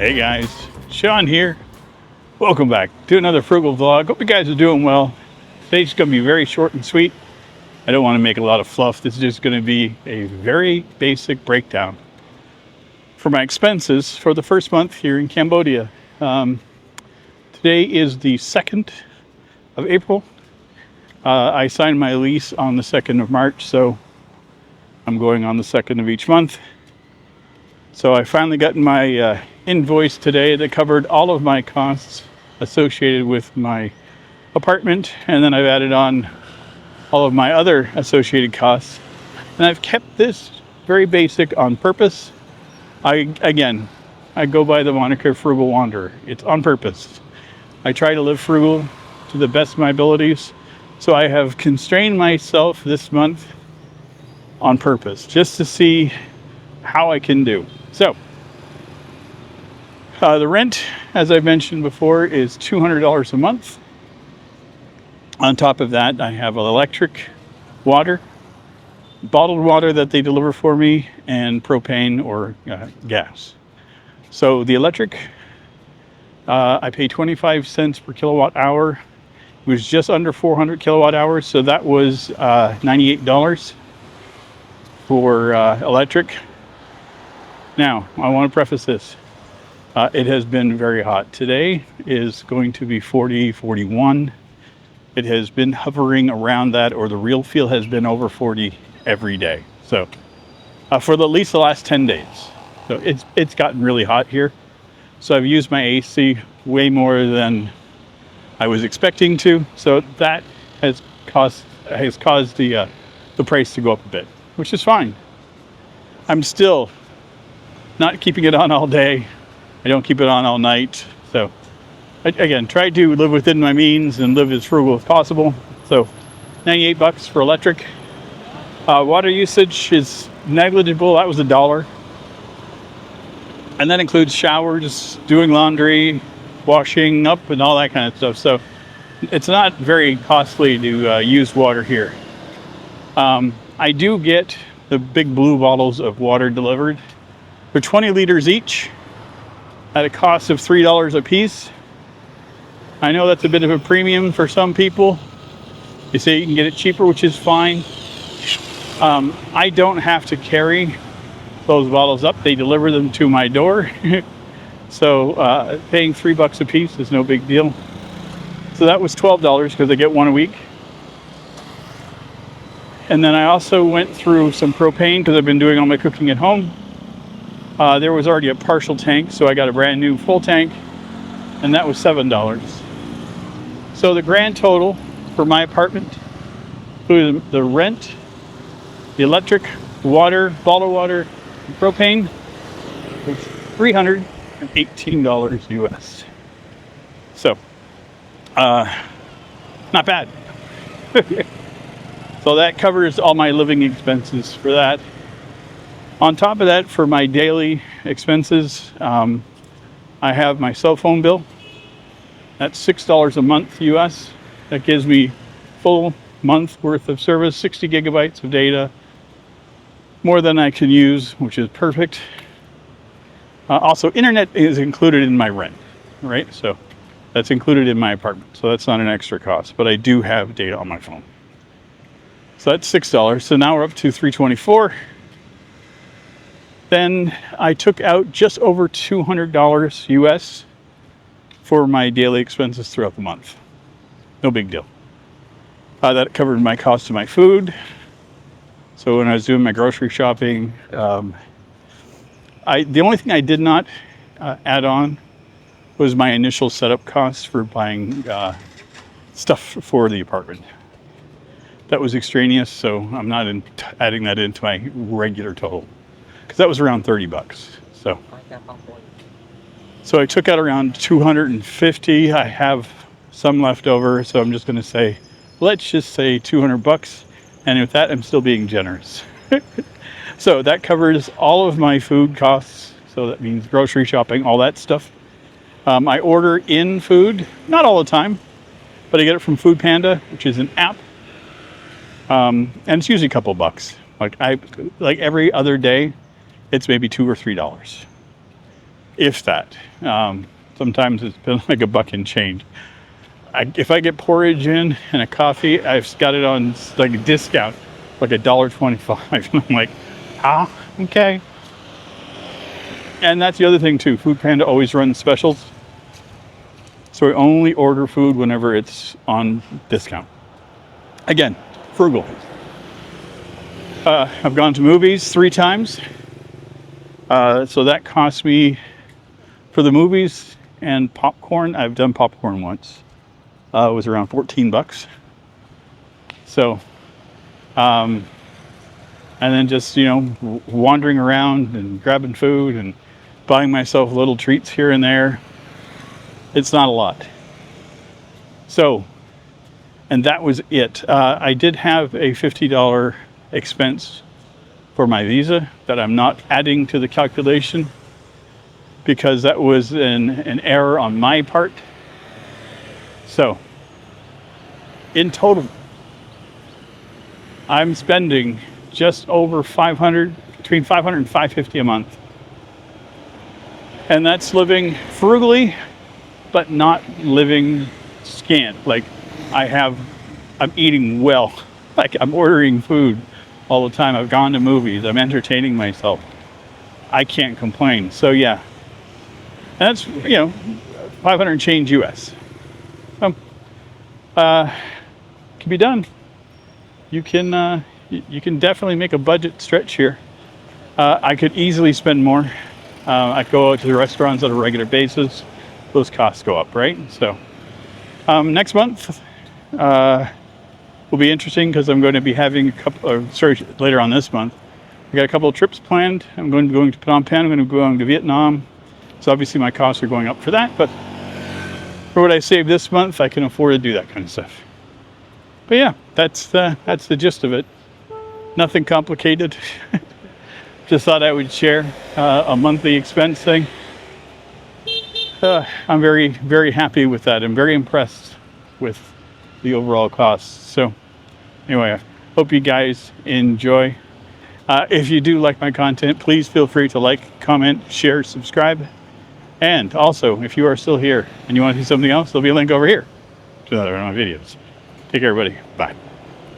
Hey guys, Sean here. Welcome back to another Frugal vlog. Hope you guys are doing well. Today's going to be very short and sweet. I don't want to make a lot of fluff. This is just going to be a very basic breakdown for my expenses for the first month here in Cambodia. Today is the 2nd of April. I signed my lease on the 2nd of March, so I'm going on the 2nd of each month. So I finally got my invoice today that covered all of my costs associated with my apartment, and then I've added on all of my other associated costs. And I've kept this very basic on purpose. I go by the moniker Frugal Wanderer. It's on purpose. I try to live frugal to the best of my abilities. So I have constrained myself this month on purpose, just to see how I can do. So, the rent, as I mentioned before, is $200 a month. On top of that, I have electric, water, bottled water that they deliver for me, and propane or gas. So the electric, I pay 25 cents per kilowatt hour. It was just under 400 kilowatt hours, so that was $98 for electric. Now, I want to preface this. It has been very hot. Today is going to be 40, 41. It has been hovering around that, or the real feel has been over 40 every day. So, for at least the last 10 days. So it's gotten really hot here. So I've used my AC way more than I was expecting to. So that has caused the price to go up a bit, which is fine. I'm still not keeping it on all day. I don't keep it on all night. So again, try to live within my means and live as frugal as possible. So $98 for electric. Water usage is negligible. That was $1. And that includes showers, doing laundry, washing up, and all that kind of stuff. So it's not very costly to use water here. I do get the big blue bottles of water delivered. They're 20 liters each at a cost of $3 a piece. I know that's a bit of a premium for some people. They say you can get it cheaper, which is fine. I don't have to carry those bottles up. They deliver them to my door. So paying $3 a piece is no big deal. So that was $12 because I get one a week. And then I also went through some propane because I've been doing all my cooking at home. There was already a partial tank, so I got a brand new full tank, and that was $7. So the grand total for my apartment, including the rent, the electric, water, bottled water, and propane, was $318 US. So, not bad. So that covers all my living expenses for that. On top of that, for my daily expenses, I have my cell phone bill. That's $6 a month US. That gives me full month worth of service, 60 gigabytes of data, more than I can use, which is perfect. Also, internet is included in my rent, right? So that's included in my apartment. So that's not an extra cost, but I do have data on my phone. So that's $6. So now we're up to $324. Then I took out just over $200 US for my daily expenses throughout the month. No big deal. That covered my cost of my food. So when I was doing my grocery shopping, the only thing I did not add on was my initial setup costs for buying stuff for the apartment. That was extraneous, so I'm not adding that into my regular total. Because that was around $30. So I took out around 250. I have some left over, so I'm just going to say, let's just say $200. And with that, I'm still being generous. So that covers all of my food costs. So that means grocery shopping, all that stuff. I order in food, not all the time, but I get it from Food Panda, which is an app. And it's usually a couple bucks. Like every other day, it's maybe $2 or $3. if that. Sometimes it's been like a buck and change. If I get porridge in and a coffee, I've got it on like a discount, like $1.25. And I'm like, okay. And that's the other thing too. Food Panda always runs specials. So I only order food whenever it's on discount. Again, frugal. I've gone to movies 3 times. So that cost me, for the movies and popcorn, I've done popcorn once. It was around $14. So, and then just, wandering around and grabbing food and buying myself little treats here and there. It's not a lot. So, and that was it. I did have a $50 expense for my visa that I'm not adding to the calculation because that was an error on my part. So, in total, I'm spending just over $500, between $500 and $550 a month. And that's living frugally, but not living scant. Like I'm eating well. Like I'm ordering food all the time. I've gone to movies. I'm entertaining myself. I can't complain. So yeah, that's, 500 and change US. Can be done. You can definitely make a budget stretch here. I could easily spend more. I go out to the restaurants on a regular basis. Those costs go up, right? So next month will be interesting because I'm going to be having later on this month. I got a couple of trips planned. I'm going to Phnom Penh. I'm going to be going to Vietnam. So obviously my costs are going up for that, but for what I saved this month, I can afford to do that kind of stuff. But yeah, that's the gist of it. Nothing complicated. Just thought I would share a monthly expense thing. I'm very, very happy with that. I'm very impressed with the overall costs. So anyway, I hope you guys enjoy. If you do like my content, please feel free to like, comment, share, subscribe. And also, if you are still here and you want to see something else, there'll be a link over here to another one of my videos. Take care, everybody. Bye.